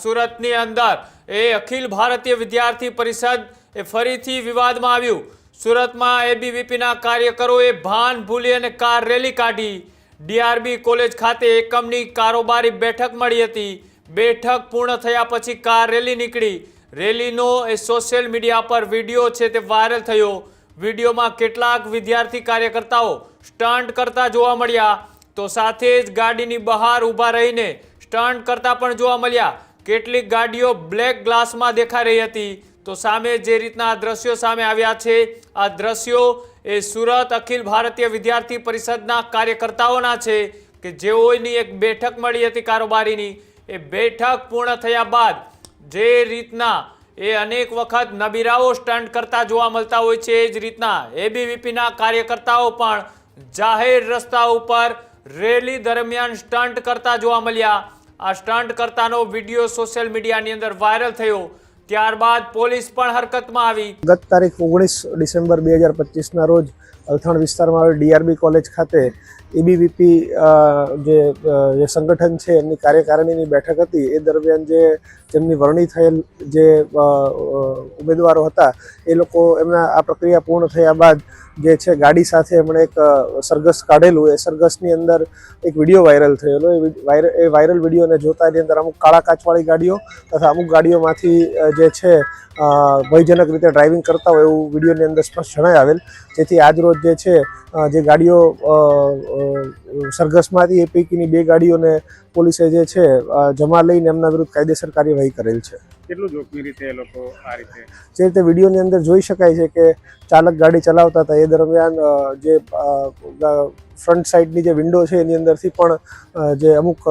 સુરતની અંદર અખિલ ભારતીય વિદ્યાર્થી પરિષદ ફરીથી વિવાદમાં આવ્યું। સુરતમાં એબીવીપીના કાર્યકરોએ ભાન ભૂલી અને કાર રેલી કાઢી। ડીઆરબી કોલેજ ખાતે એકમની કારોબારી બેઠક મળી હતી। બેઠક પૂર્ણ થયા પછી કાર રેલી નીકળી। રેલીનો સોશિયલ મીડિયા પર વિડીયો છે તે વાયરલ થયો। વિડીયોમાં કેટલાક વિદ્યાર્થી કાર્યકર્તાઓ સ્ટન્ટ કરતા જોવા મળ્યા, તો સાથે જ ગાડીની બહાર ઊભા રહીને સ્ટન્ટ કરતા પણ જોવા મળ્યા। કેટલીક ગાડીઓ બ્લેક ગ્લાસમાં દેખાઈ રહી હતી। તો સામે જે રીતના દ્રશ્યો સામે આવ્યા છે, આ દ્રશ્યો સુરત અખિલ ભારતીય વિદ્યાર્થી પરિષદના કાર્યકર્તાઓના છે કે જેઓની એક બેઠક મળી હતી કારોબારીની। એ બેઠક પૂર્ણ થયા બાદ જે રીતના અનેક વખત નબીરાઓ સ્ટન્ટ કરતા જોવા મળતા હોય છે, એ જ રીતના એબીવીપીના કાર્યકર્તાઓ પણ જાહેર રસ્તા ઉપર રેલી દરમિયાન સ્ટન્ટ કરતા જોવા મળ્યા। આ સ્ટન્ટ કરતાનો વિડીયો સોશિયલ મીડિયાની અંદર વાયરલ થયો। ત્યારબાદ પોલીસ પણ હરકતમાં આવી। ગત તારીખ 19 ડિસેમ્બર 2025ના રોજ અલથાણ વિસ્તારમાં આવેલ ડીઆરબી કોલેજ ખાતે એબીવીપી જે સંગઠન છે એમની કાર્યકારિણીની બેઠક હતી। એ દરમિયાન જેમની વરણી થયેલ જે ઉમેદવારો હતા એ લોકો એમના આ પ્રક્રિયા પૂર્ણ થયા બાદ જે છે ગાડી સાથે એમણે એક સરઘસ કાઢેલું। એ સરઘસની અંદર એક વિડીયો વાયરલ થયેલો। એ વાયરલ વિડીયોને જોતા એની અંદર અમુક કાળા કાચવાળી ગાડીઓ તથા અમુક ગાડીઓમાંથી જે છે ભયજનક રીતે ડ્રાઇવિંગ કરતા હોય એવું વિડીયોની અંદર સ્પષ્ટ જણાઈ આવેલ। જેથી આજરોજ જે છે જે ગાડીઓ સરઘસમાંથી એ પૈકીની 2 ગાડીઓને પોલીસે જે છે જમા લઈને એમના વિરુદ્ધ કાયદેસર કાર્યવાહી કરેલ છે। કેટલું જોખમી રીતે એ લોકો આ રીતે જે રીતે વિડીયોની અંદર જોઈ શકાય છે કે ચાલક ગાડી ચલાવતા હતા એ દરમિયાન જે ફ્રન્ટ સાઈડની જે વિન્ડો છે એની અંદરથી પણ જે અમુક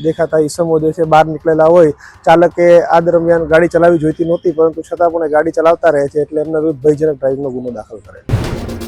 દેખાતા ઈસમો જે છે બહાર નીકળેલા હોય। ચાલકે આ દરમિયાન ગાડી ચલાવવી જોઈતી નહોતી, પરંતુ છતાં પણ ગાડી ચલાવતા રહે છે, એટલે એમના વિરુદ્ધ ભયજનક ડ્રાઇવિંગનો ગુનો દાખલ કરે છે।